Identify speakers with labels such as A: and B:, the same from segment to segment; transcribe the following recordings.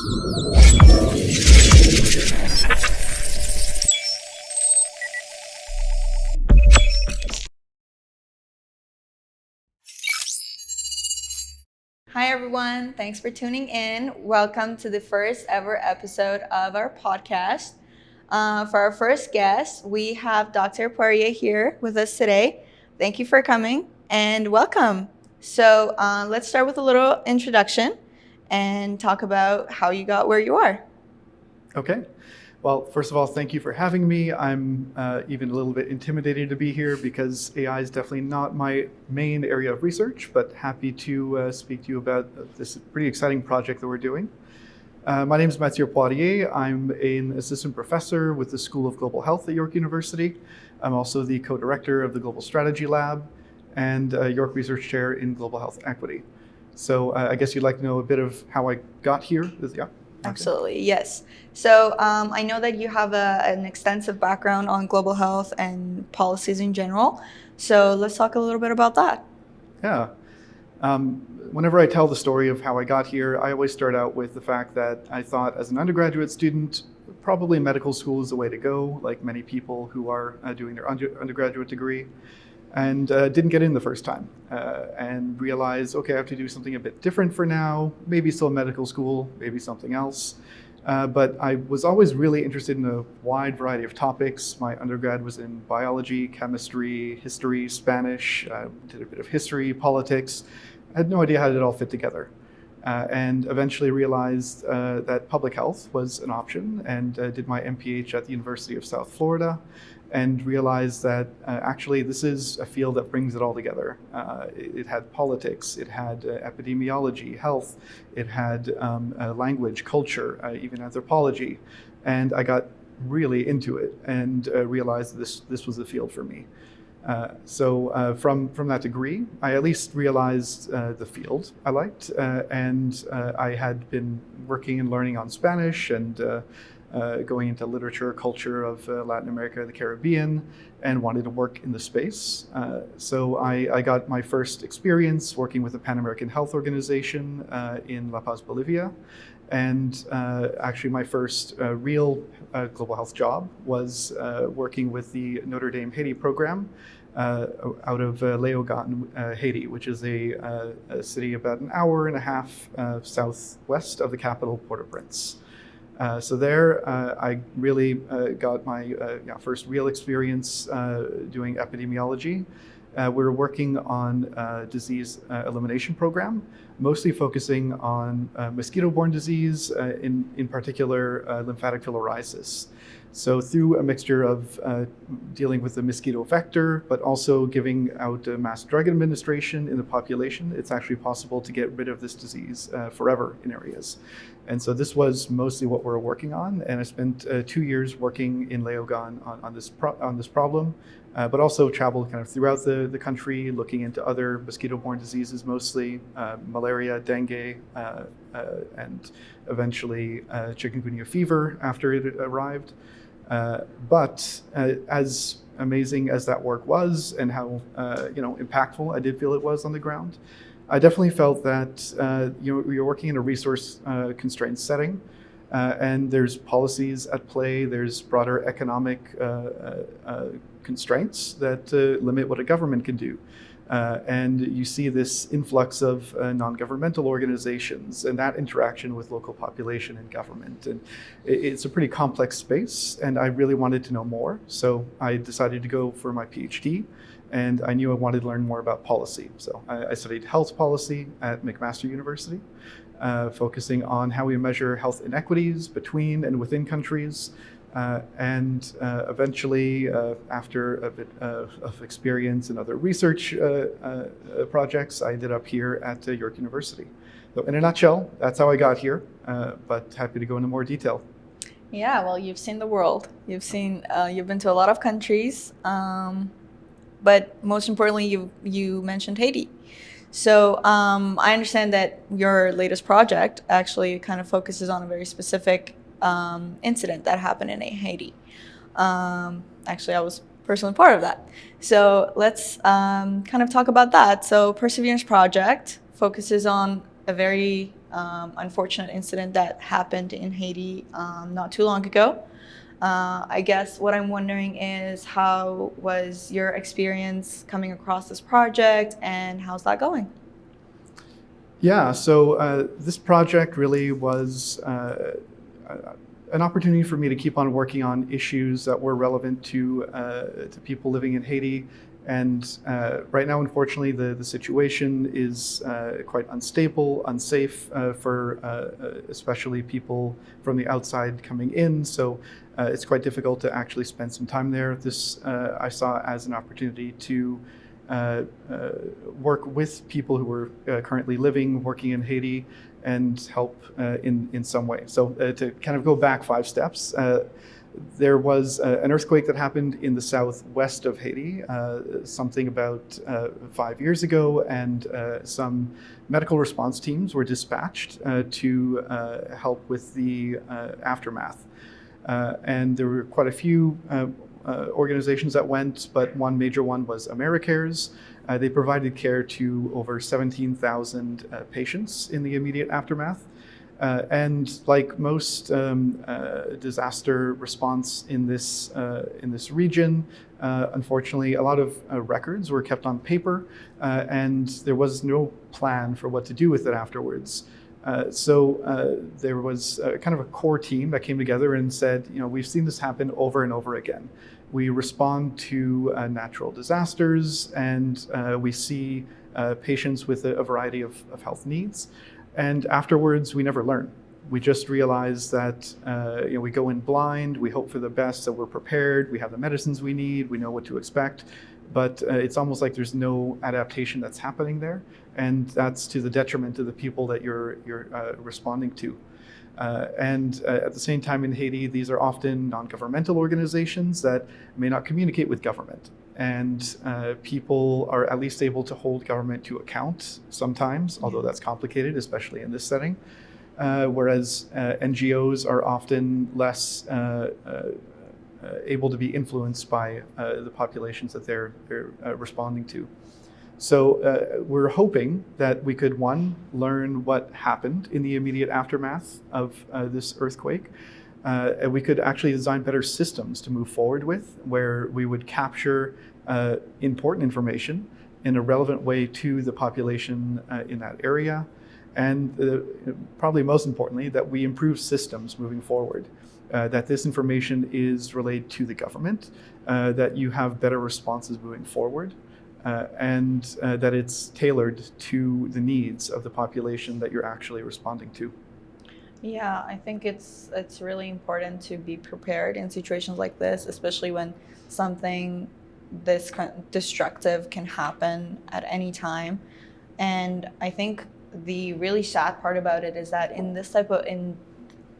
A: Hi, everyone. Thanks for tuning in. Welcome to the first ever episode of our podcast. For our first guest, we have Dr. Poirier here with us today. Thank you for coming and welcome. So let's start with a little introduction and talk about how you got where you are.
B: Okay. Well, first of all, thank you for having me. I'm even a little bit intimidated to be here because AI is definitely not my main area of research, but happy to speak to you about this pretty exciting project that we're doing. My name is Mathieu Poirier. I'm an assistant professor with the School of Global Health at York University. I'm also the co-director of the Global Strategy Lab and York Research Chair in Global Health Equity. So I guess you'd like to know a bit of how I got here? Yeah.
A: Absolutely, yes. So I know that you have an extensive background on global health and policies in general. So let's talk a little bit about that.
B: Yeah. Whenever I tell the story of how I got here, I always start out with the fact that I thought as an undergraduate student, probably medical school is the way to go, like many people who are doing their undergraduate degree. And didn't get in the first time and realized, okay, I have to do something a bit different for now, maybe still medical school, maybe something else. But I was always really interested in a wide variety of topics. My undergrad was in biology, chemistry, history, Spanish, did a bit of history, politics. I had no idea how it all fit together. And eventually realized that public health was an option and did my MPH at the University of South Florida. And realized that actually this is a field that brings it all together. It had politics, it had epidemiology, health, it had language, culture, even anthropology. And I got really into it and realized this was the field for me. So from that degree, I at least realized the field I liked. And I had been working and learning on Spanish and going into literature, culture of Latin America, the Caribbean, and wanted to work in the space. So I got my first experience working with the Pan American Health Organization in La Paz, Bolivia. And actually my first real global health job was working with the Notre Dame Haiti program out of Léogâne, Haiti, which is a city about an hour and a half southwest of the capital, Port-au-Prince. So there, I really got my first real experience doing epidemiology. We were working on a disease elimination program, mostly focusing on mosquito-borne disease, in particular lymphatic filariasis. So through a mixture of dealing with the mosquito vector, but also giving out mass drug administration in the population, it's actually possible to get rid of this disease forever in areas. And so this was mostly what we're working on. And I spent 2 years working in Léogâne on this problem, but also traveled kind of throughout the country, looking into other mosquito-borne diseases, mostly malaria, dengue, and eventually chikungunya fever after it arrived. But as amazing as that work was and how impactful I did feel it was on the ground, I definitely felt that you're working in a resource constrained setting, and there's policies at play, there's broader economic constraints that limit what a government can do. And you see this influx of non-governmental organizations and that interaction with local population and government. And it's a pretty complex space, and I really wanted to know more. So I decided to go for my PhD, and I knew I wanted to learn more about policy. So I studied health policy at McMaster University, focusing on how we measure health inequities between and within countries. And eventually, after a bit of experience in other research projects, I ended up here at York University. So in a nutshell, that's how I got here, but happy to go into more detail.
A: Yeah, well, you've seen the world. You've been to a lot of countries, but most importantly, you mentioned Haiti. So I understand that your latest project actually kind of focuses on a very specific incident that happened in Haiti. Actually, I was personally part of that. So let's kind of talk about that. So Perseverance Project focuses on a very unfortunate incident that happened in Haiti not too long ago. I guess what I'm wondering is, how was your experience coming across this project, and how's that going?
B: Yeah, so this project really was an opportunity for me to keep on working on issues that were relevant to people living in Haiti. And right now, unfortunately, the situation is quite unstable, unsafe for especially people from the outside coming in. So it's quite difficult to actually spend some time there. This I saw as an opportunity to work with people who were currently working in Haiti, and help in some way. So to kind of go back 5 steps, there was an earthquake that happened in the southwest of Haiti, something about 5 years ago, and some medical response teams were dispatched to help with the aftermath. And there were quite a few organizations that went, but one major one was AmeriCares. They provided care to over 17,000 patients in the immediate aftermath. And like most disaster response in this region, unfortunately, a lot of records were kept on paper, and there was no plan for what to do with it afterwards. So there was kind of a core team that came together and said, we've seen this happen over and over again. We respond to natural disasters, and we see patients with a variety of health needs. And afterwards, we never learn. We just realize that we go in blind, we hope for the best, so we're prepared, we have the medicines we need, we know what to expect. But it's almost like there's no adaptation that's happening there, and that's to the detriment of the people that you're responding to. And at the same time in Haiti, these are often non-governmental organizations that may not communicate with government. And people are at least able to hold government to account sometimes, although that's complicated, especially in this setting. Whereas NGOs are often less able to be influenced by the populations that they're responding to. So we're hoping that we could, one, learn what happened in the immediate aftermath of this earthquake. And we could actually design better systems to move forward with, where we would capture important information in a relevant way to the population in that area. And probably most importantly, that we improve systems moving forward. That this information is relayed to the government, that you have better responses moving forward, and that it's tailored to the needs of the population that you're actually responding to.
A: Yeah, I think it's really important to be prepared in situations like this, especially when something this kind of destructive can happen at any time. And I think the really sad part about it is that in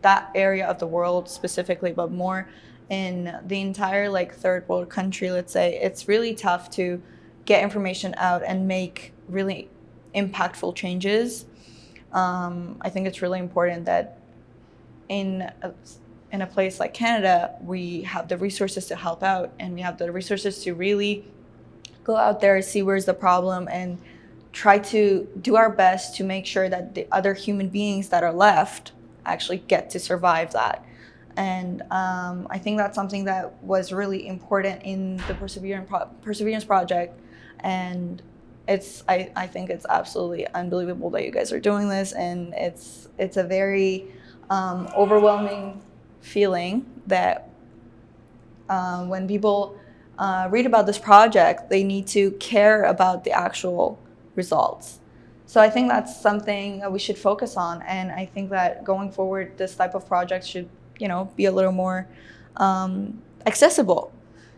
A: that area of the world specifically, but more in the entire third world country, let's say, it's really tough to get information out and make really impactful changes. I think it's really important that in a place like Canada, we have the resources to help out, and we have the resources to really go out there, see where's the problem, and try to do our best to make sure that the other human beings that are left actually get to survive that. And I think that's something that was really important in the Perseverance Project. And I think it's absolutely unbelievable that you guys are doing this, and it's a very overwhelming feeling that when people read about this project, they need to care about the actual results. So I think that's something that we should focus on, and I think that going forward, this type of project should, be a little more accessible.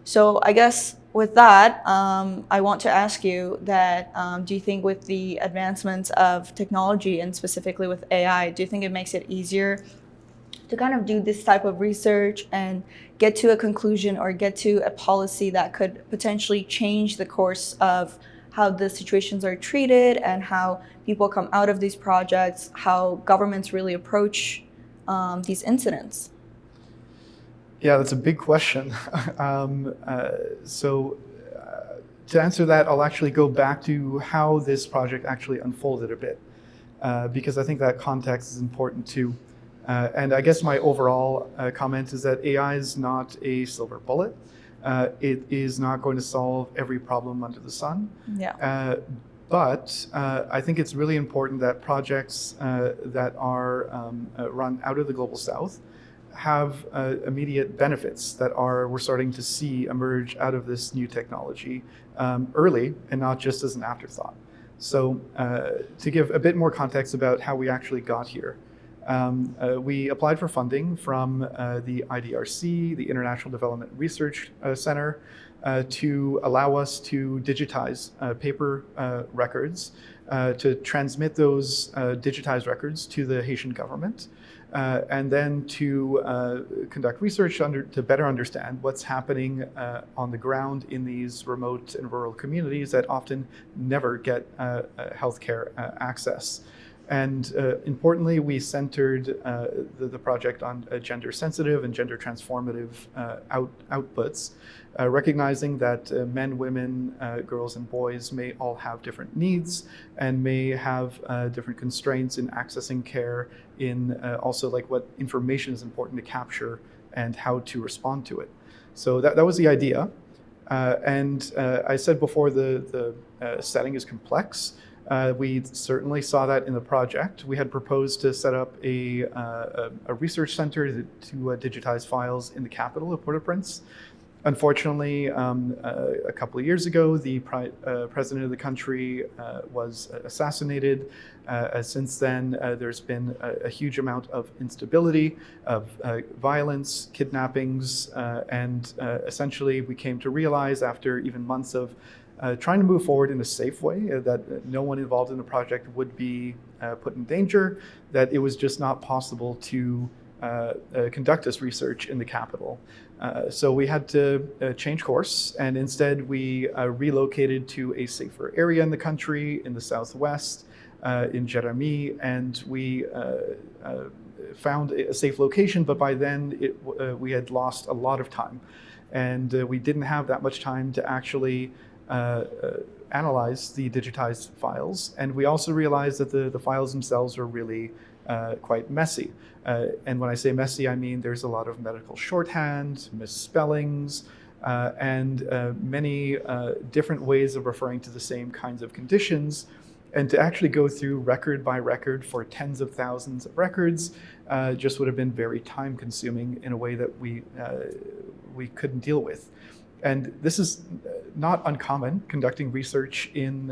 A: So I guess with that, I want to ask you that, do you think with the advancements of technology, and specifically with AI, do you think it makes it easier to kind of do this type of research and get to a conclusion or get to a policy that could potentially change the course of how the situations are treated and how people come out of these projects, how governments really approach these incidents?
B: Yeah, that's a big question. So to answer that, I'll actually go back to how this project actually unfolded a bit. because I think that context is important too. And I guess my overall comment is that AI is not a silver bullet. It is not going to solve every problem under the sun.
A: Yeah.
B: But I think it's really important that projects that are run out of the global south have immediate benefits that we're starting to see emerge out of this new technology early and not just as an afterthought. So to give a bit more context about how we actually got here, we applied for funding from the IDRC, the International Development Research Center, to allow us to digitize paper records, to transmit those digitized records to the Haitian government, and then to conduct research to better understand what's happening on the ground in these remote and rural communities that often never get healthcare access. And importantly, we centered the project on gender sensitive and gender transformative outputs, recognizing that men, women, girls, and boys may all have different needs and may have different constraints in accessing care, in also like what information is important to capture and how to respond to it. So that was the idea. And I said before, the setting is complex. We certainly saw that in the project. We had proposed to set up a research center to digitize files in the capital of Port-au-Prince. Unfortunately, a couple of years ago, the president of the country was assassinated. Since then, there's been a huge amount of instability, of violence, kidnappings, and essentially we came to realize after even months of trying to move forward in a safe way, that no one involved in the project would be put in danger, that it was just not possible to conduct this research in the capital. So we had to change course, and instead we relocated to a safer area in the country, in the southwest, in Jeremy, and we found a safe location, but by then we had lost a lot of time. And we didn't have that much time to actually analyze the digitized files. And we also realized that the files themselves are really quite messy. And when I say messy, I mean there's a lot of medical shorthand, misspellings, and many different ways of referring to the same kinds of conditions. And to actually go through record by record for tens of thousands of records just would have been very time consuming in a way that we couldn't deal with. And this is not uncommon, conducting research in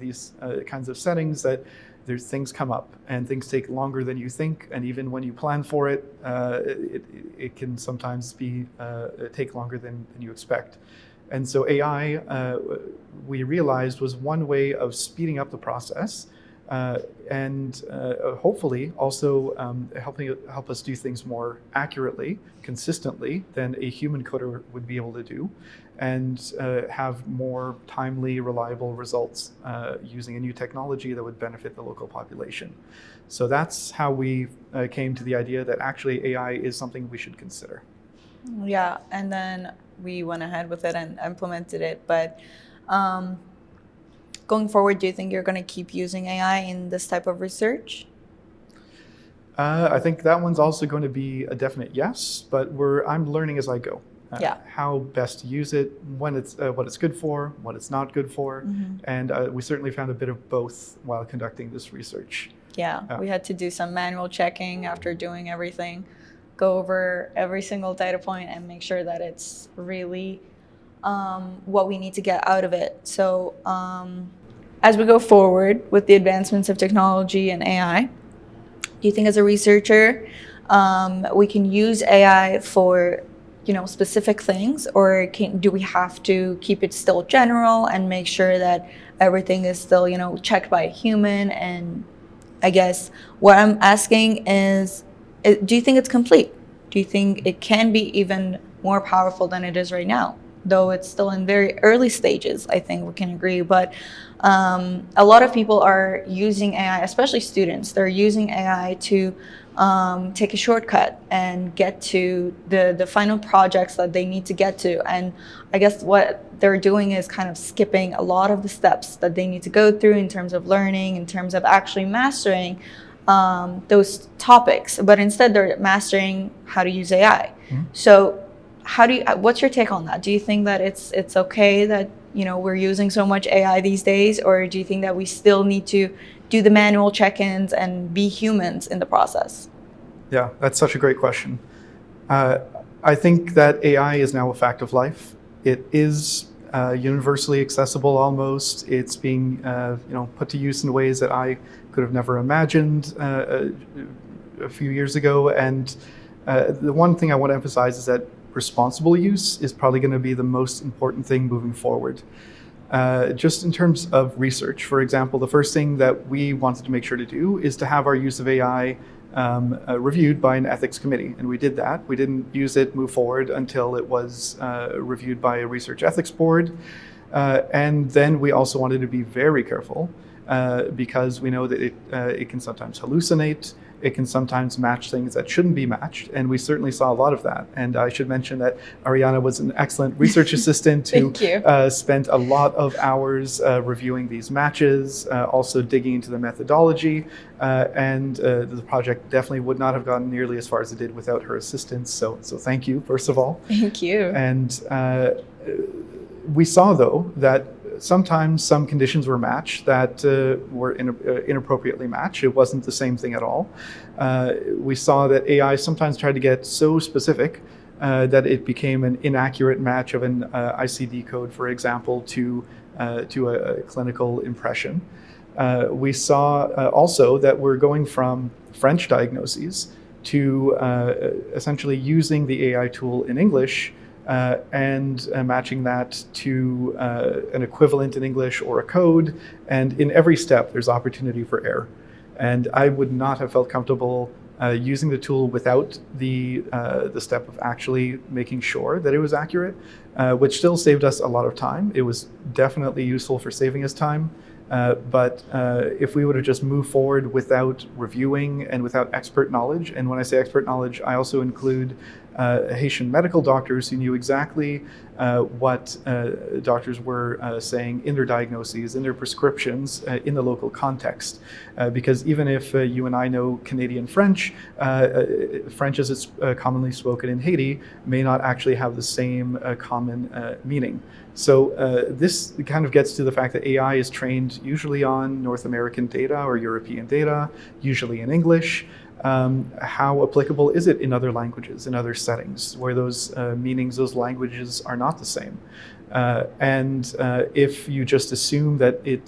B: these kinds of settings, that there's things come up and things take longer than you think, and even when you plan for it, it can sometimes take longer than you expect. And so AI, we realized, was one way of speeding up the process, and hopefully also help us do things more accurately, consistently than a human coder would be able to do, and have more timely, reliable results using a new technology that would benefit the local population. So that's how we came to the idea that actually AI is something we should consider.
A: Yeah, and then we went ahead with it and implemented it. But going forward, do you think you're going to keep using AI in this type of research?
B: I think that one's also going to be a definite yes, but I'm learning as I go. How best to use it, when it's what it's good for, what it's not good for, and we certainly found a bit of both while conducting this research.
A: We had to do some manual checking after doing everything, go over every single data point and make sure that it's really what we need to get out of it. So as we go forward with the advancements of technology and AI, do you think as a researcher we can use AI for specific things, or do we have to keep it still general and make sure that everything is still checked by a human? And I guess what I'm asking is, do you think it's complete? Do you think it can be even more powerful than it is right now? Though it's still in very early stages, I think we can agree. But a lot of people are using AI, especially students. They're using AI to take a shortcut and get to the final projects that they need to get to. And I guess what they're doing is kind of skipping a lot of the steps that they need to go through in terms of learning, in terms of actually mastering those topics, but instead they're mastering how to use AI. Mm-hmm. So what's your take on that? Do you think that it's okay that, we're using so much AI these days, or do you think that we still need to do the manual check-ins and be humans in the process?
B: Yeah, that's such a great question. I think that AI is now a fact of life. It is universally accessible almost. It's being put to use in ways that I could have never imagined a few years ago. And the one thing I want to emphasize is that responsible use is probably going to be the most important thing moving forward. Just in terms of research, for example, the first thing that we wanted to make sure to do is to have our use of AI reviewed by an ethics committee, and we did that. We didn't move forward until it was reviewed by a research ethics board, and then we also wanted to be very careful because we know that it can sometimes hallucinate. It can sometimes match things that shouldn't be matched, and we certainly saw a lot of that. And I should mention that Ariana was an excellent research assistant who spent a lot of hours reviewing these matches, also digging into the methodology, and the project definitely would not have gone nearly as far as it did without her assistance. So thank you, first of all.
A: Thank you.
B: And we saw, though, that sometimes some conditions were matched that were inappropriately matched. It wasn't the same thing at all. We saw that AI sometimes tried to get so specific that it became an inaccurate match of an ICD code, for example, to a clinical impression. We saw also that we're going from French diagnoses to essentially using the AI tool in English and matching that to an equivalent in English or a code. And in every step, there's opportunity for error. And I would not have felt comfortable using the tool without the step of actually making sure that it was accurate, which still saved us a lot of time. It was definitely useful for saving us time. But if we would have just moved forward without reviewing and without expert knowledge, and when I say expert knowledge, I also include Haitian medical doctors who knew exactly what doctors were saying in their diagnoses, in their prescriptions, in the local context. Because even if you and I know Canadian French, French as it's commonly spoken in Haiti may not actually have the same common meaning. So this kind of gets to the fact that AI is trained usually on North American data or European data, usually in English. How applicable is it in other languages, in other settings, where those meanings, those languages are not the same? And if you just assume that it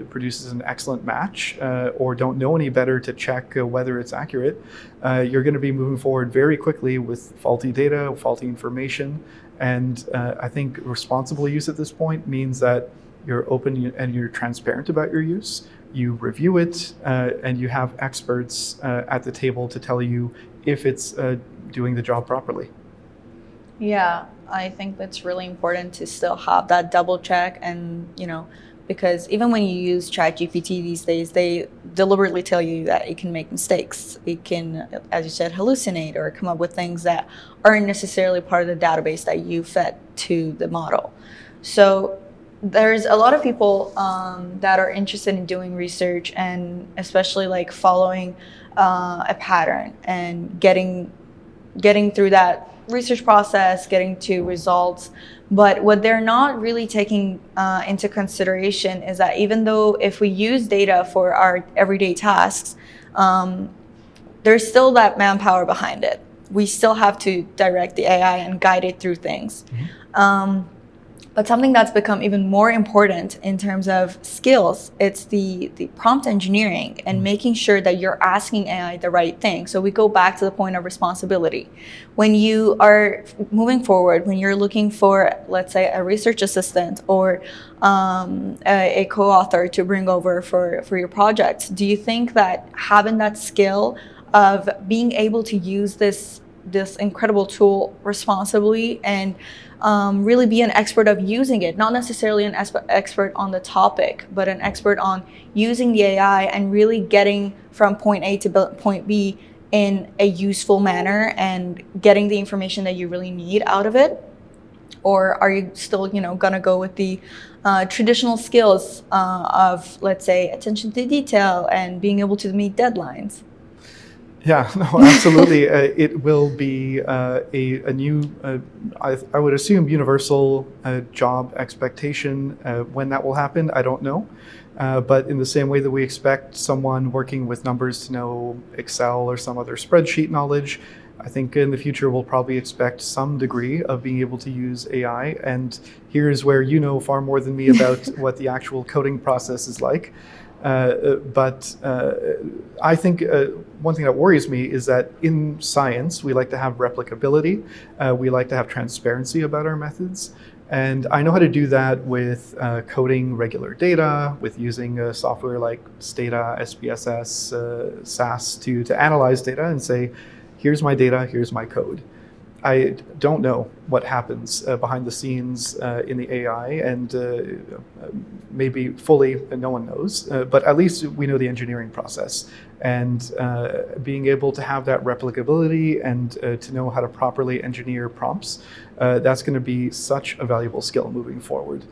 B: produces an excellent match or don't know any better to check whether it's accurate, you're going to be moving forward very quickly with faulty data, faulty information. And I think responsible use at this point means that you're open and you're transparent about your use. You review it, and you have experts at the table to tell you if it's doing the job properly.
A: Yeah, I think that's really important to still have that double check, and because even when you use ChatGPT these days, they deliberately tell you that it can make mistakes. It can, as you said, hallucinate or come up with things that aren't necessarily part of the database that you fed to the model. So there's a lot of people that are interested in doing research, and especially like following a pattern and getting through that research process, getting to results. But what they're not really taking into consideration is that even though if we use data for our everyday tasks, there's still that manpower behind it. We still have to direct the AI and guide it through things. Mm-hmm. But something that's become even more important in terms of skills, it's the prompt engineering and making sure that you're asking AI the right thing. So we go back to the point of responsibility. When you are moving forward, when you're looking for, let's say, a research assistant or a co-author to bring over for your project, do you think that having that skill of being able to use this incredible tool responsibly and really be an expert of using it, not necessarily an expert on the topic, but an expert on using the AI and really getting from point A to point B in a useful manner and getting the information that you really need out of it? Or are you still, gonna go with the traditional skills of, let's say, attention to detail and being able to meet deadlines?
B: Yeah, no, absolutely. It will be a new, I would assume, universal job expectation. When that will happen, I don't know. But in the same way that we expect someone working with numbers to know Excel or some other spreadsheet knowledge, I think in the future we'll probably expect some degree of being able to use AI. And here's where you know far more than me about what the actual coding process is like. But I think one thing that worries me is that in science, we like to have replicability. We like to have transparency about our methods. And I know how to do that with coding regular data, with using software like Stata, SPSS, SAS to analyze data and say, here's my data, here's my code. I don't know what happens behind the scenes in the AI, and maybe fully no one knows, but at least we know the engineering process. And being able to have that replicability and to know how to properly engineer prompts, that's going to be such a valuable skill moving forward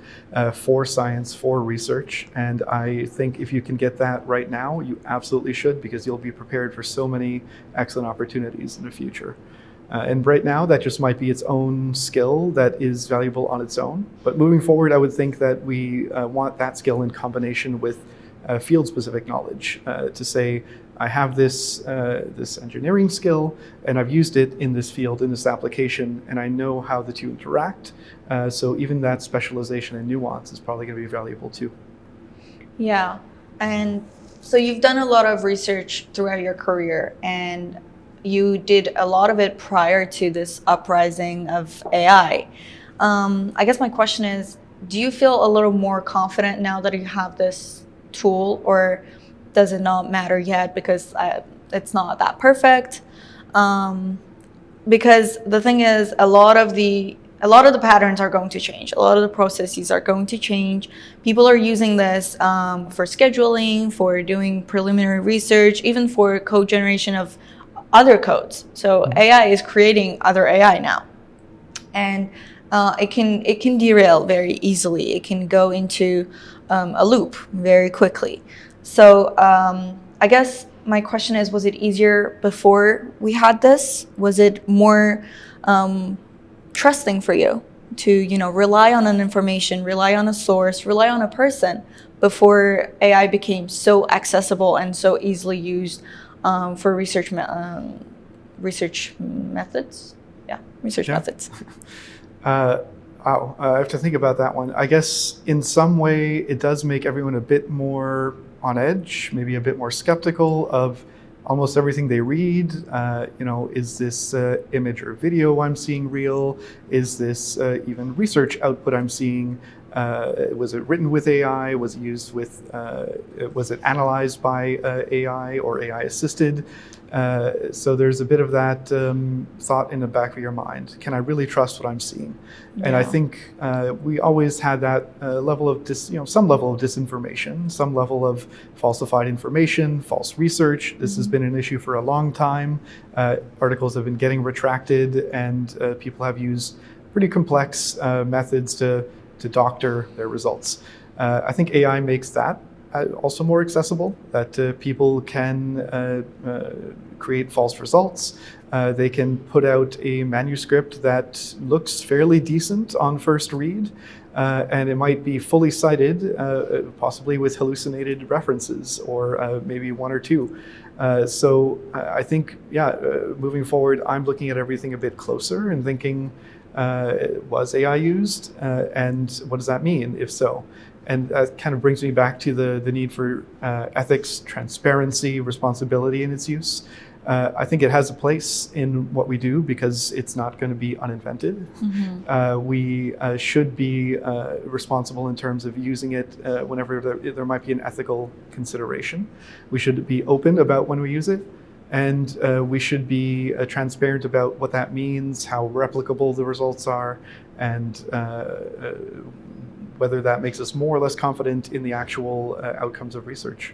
B: for science, for research. And I think if you can get that right now, you absolutely should, because you'll be prepared for so many excellent opportunities in the future. And right now, that just might be its own skill that is valuable on its own. But moving forward, I would think that we want that skill in combination with field-specific knowledge to say, I have this engineering skill, and I've used it in this field, in this application, and I know how the two interact. So even that specialization and nuance is probably going to be valuable too.
A: Yeah, and so you've done a lot of research throughout your career, and you did a lot of it prior to this uprising of AI. I guess my question is, do you feel a little more confident now that you have this tool, or does it not matter yet because it's not that perfect? Because the thing is, a lot of the patterns are going to change. A lot of the processes are going to change. People are using this for scheduling, for doing preliminary research, even for code generation of other codes. So AI is creating other AI now, and it can derail very easily. It can go into a loop very quickly. So I guess my question is, was it easier before we had this? Was it more trusting for you to rely on an information, rely on a source, rely on a person before AI became so accessible and so easily used for research methods? Yeah, research methods.
B: Wow, I have to think about that one. I guess in some way it does make everyone a bit more on edge, maybe a bit more skeptical of almost everything they read. Is this image or video I'm seeing real? Is this even research output I'm seeing? Was it written with AI? Was it used with? Was it analyzed by AI or AI assisted? So there's a bit of that thought in the back of your mind. Can I really trust what I'm seeing? Yeah. And I think we always had that level of some level of disinformation, some level of falsified information, false research. This has been an issue for a long time. Articles have been getting retracted, and people have used pretty complex methods to doctor their results. I think AI makes that also more accessible, that people can create false results. They can put out a manuscript that looks fairly decent on first read, and it might be fully cited, possibly with hallucinated references, or maybe one or two. So I think, moving forward, I'm looking at everything a bit closer and thinking, was AI used, and what does that mean, if so? And that kind of brings me back to the need for ethics, transparency, responsibility in its use. I think it has a place in what we do because it's not going to be uninvented. We should be responsible in terms of using it whenever there might be an ethical consideration. We should be open about when we use it. And we should be transparent about what that means, how replicable the results are, and whether that makes us more or less confident in the actual outcomes of research.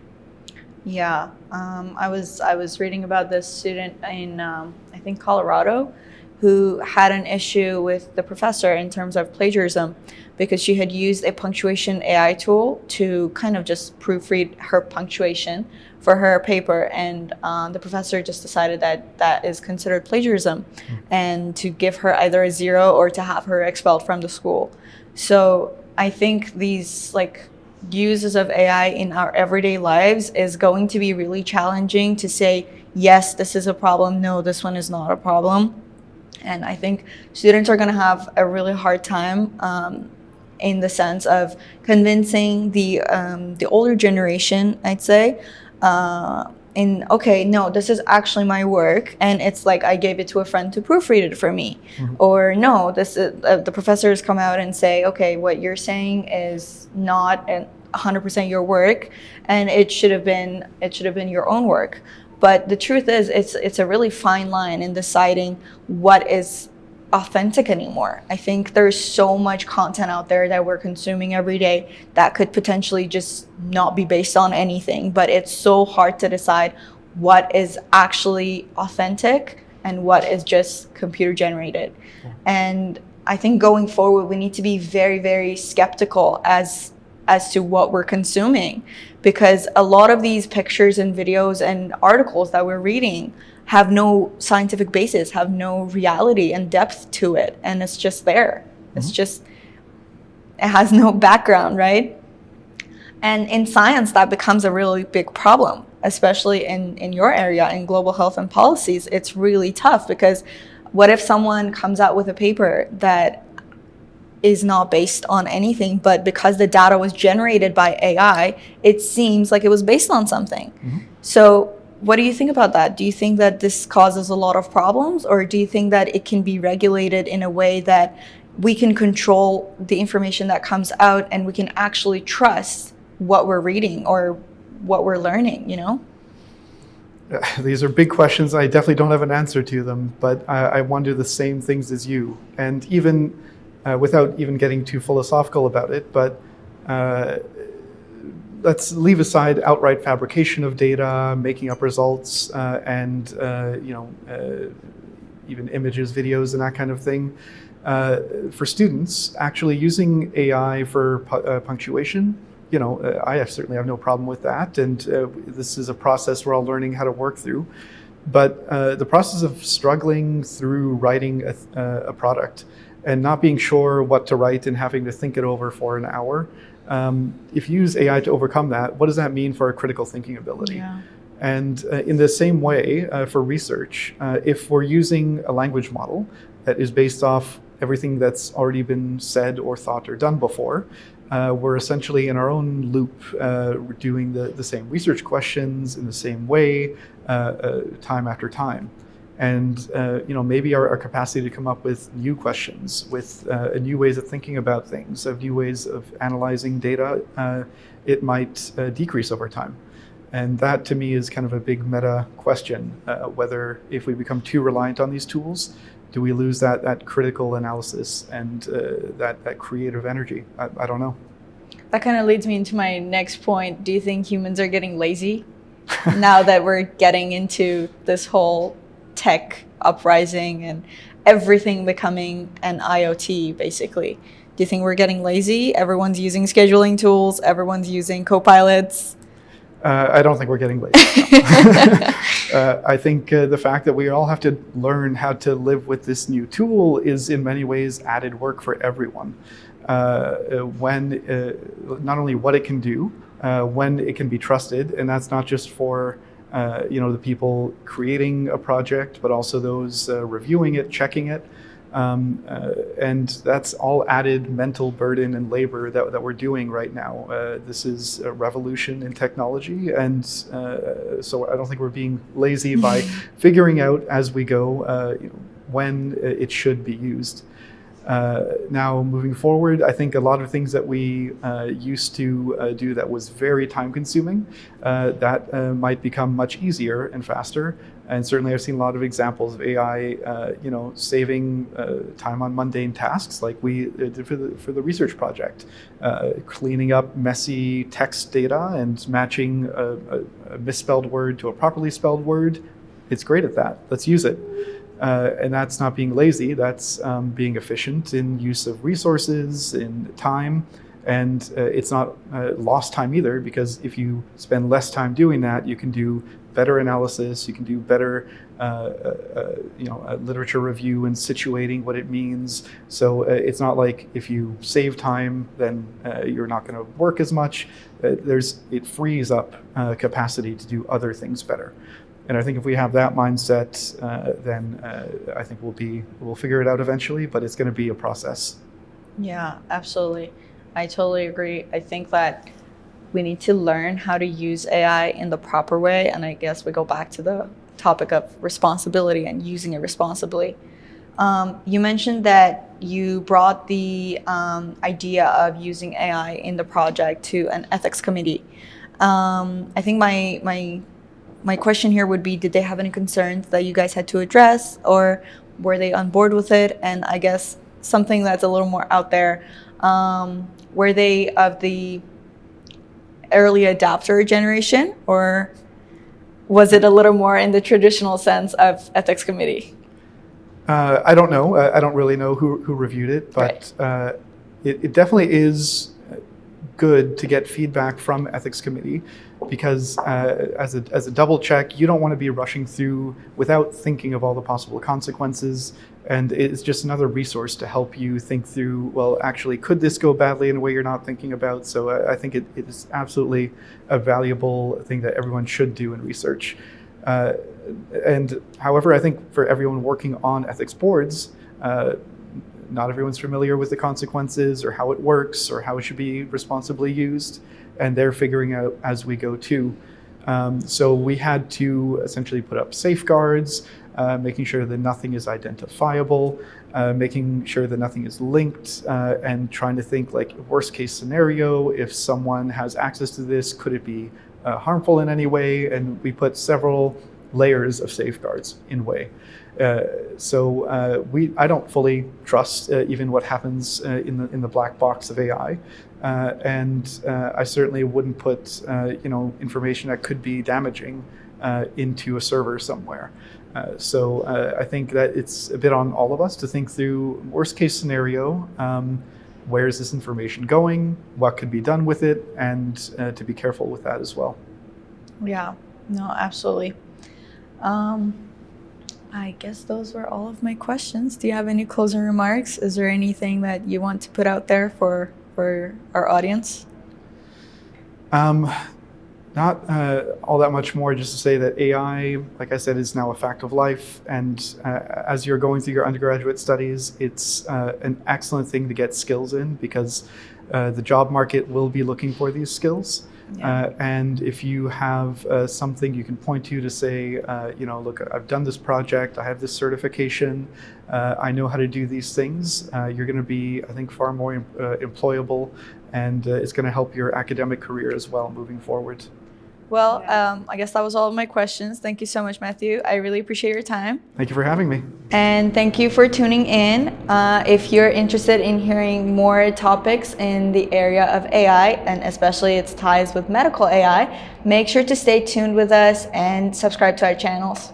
A: Yeah, I was reading about this student in I think Colorado, who had an issue with the professor in terms of plagiarism, because she had used a punctuation AI tool to kind of just proofread her punctuation for her paper, and the professor just decided that that is considered plagiarism, and to give her either a 0 or to have her expelled from the school. So I think these like uses of AI in our everyday lives is going to be really challenging to say, yes, this is a problem, no, this one is not a problem. And I think students are going to have a really hard time in the sense of convincing the older generation, I'd say, in okay, no, this is actually my work, and it's like I gave it to a friend to proofread it for me, or no, this is the professors come out and say, okay, what you're saying is not 100% your work, and it should have been your own work. But the truth is, it's a really fine line in deciding what is authentic anymore. I think there's so much content out there that we're consuming every day that could potentially just not be based on anything, but it's so hard to decide what is actually authentic and what is just computer generated. And I think going forward, we need to be very, very skeptical as to what we're consuming, because a lot of these pictures and videos and articles that we're reading have no scientific basis, have no reality and depth to it, and it's just there. It's just, it has no background, right? And in science, that becomes a really big problem, especially in your area, in global health and policies. It's really tough, because what if someone comes out with a paper that is not based on anything, but because the data was generated by AI, it seems like it was based on something. So what do you think about that? Do you think that this causes a lot of problems, or do you think that it can be regulated in a way that we can control the information that comes out and we can actually trust what we're reading or what we're learning, you know?
B: These are big questions. I definitely don't have an answer to them, but I wonder the same things as you. And even without even getting too philosophical about it, but let's leave aside outright fabrication of data, making up results, and even images, videos, and that kind of thing. For students, actually using AI for punctuation, I certainly have no problem with that, and this is a process we're all learning how to work through. But the process of struggling through writing a product and not being sure what to write and having to think it over for an hour, if you use AI to overcome that, what does that mean for our critical thinking ability?
A: Yeah.
B: And in the same way, for research, if we're using a language model that is based off everything that's already been said or thought or done before, we're essentially in our own loop, doing the same research questions in the same way, time after time. And maybe our capacity to come up with new questions, with new ways of thinking about things, of new ways of analyzing data, it might decrease over time. And that to me is kind of a big meta question, whether if we become too reliant on these tools, do we lose that critical analysis and that creative energy? I don't know.
A: That kind of leads me into my next point. Do you think humans are getting lazy now that we're getting into this whole tech uprising and everything becoming an IoT, basically? Do you think we're getting lazy? Everyone's using scheduling tools. Everyone's using co-pilots.
B: I don't think we're getting lazy. I think the fact that we all have to learn how to live with this new tool is in many ways added work for everyone. When not only what it can do, when it can be trusted, and that's not just for the people creating a project, but also those reviewing it, checking it. And that's all added mental burden and labor that we're doing right now. This is a revolution in technology, and so I don't think we're being lazy by figuring out as we go when it should be used. Now, moving forward, I think a lot of things that we used to do that was very time-consuming, that might become much easier and faster. And certainly I've seen a lot of examples of AI, saving time on mundane tasks like we did for the research project, cleaning up messy text data and matching a misspelled word to a properly spelled word. It's great at that. Let's use it. And that's not being lazy, that's being efficient in use of resources, in time. And it's not lost time either, because if you spend less time doing that, you can do better analysis, you can do better literature review and situating what it means. So it's not like if you save time, then you're not going to work as much. It frees up capacity to do other things better. And I think if we have that mindset, then I think we'll figure it out eventually, but it's going to be a process.
A: Yeah, absolutely. I totally agree. I think that we need to learn how to use AI in the proper way. And I guess we go back to the topic of responsibility and using it responsibly. You mentioned that you brought the idea of using AI in the project to an ethics committee. I think my question here would be, did they have any concerns that you guys had to address, or were they on board with it? And I guess something that's a little more out there, were they of the early adopter generation, or was it a little more in the traditional sense of ethics committee?
B: I don't know. I don't really know who reviewed it, but right. It definitely is good to get feedback from ethics committee, because as a double check, you don't want to be rushing through without thinking of all the possible consequences. And it's just another resource to help you think through, well, actually, could this go badly in a way you're not thinking about? So I think it is absolutely a valuable thing that everyone should do in research. And however, I think for everyone working on ethics boards, not everyone's familiar with the consequences or how it works or how it should be responsibly used, and they're figuring out as we go too. So we had to essentially put up safeguards, making sure that nothing is identifiable, making sure that nothing is linked, and trying to think like worst case scenario, if someone has access to this, could it be harmful in any way? And we put several layers of safeguards in way. So I don't fully trust even what happens in the black box of AI, and I certainly wouldn't put information that could be damaging into a server somewhere. So I think that it's a bit on all of us to think through worst case scenario. Where is this information going? What could be done with it? And to be careful with that as well.
A: Yeah, no, absolutely. I guess those were all of my questions. Do you have any closing remarks? Is there anything that you want to put out there for our audience?
B: Not all that much more, just to say that AI, like I said, is now a fact of life. And as you're going through your undergraduate studies, it's an excellent thing to get skills in, because the job market will be looking for these skills. Yeah. And if you have something you can point to say, look, I've done this project, I have this certification, I know how to do these things, you're going to be, I think, far more employable, and it's going to help your academic career as well moving forward.
A: Well, I guess that was all of my questions. Thank you so much, Matthew. I really appreciate your time.
B: Thank you for having me.
A: And thank you for tuning in. If you're interested in hearing more topics in the area of AI, and especially its ties with medical AI, make sure to stay tuned with us and subscribe to our channels.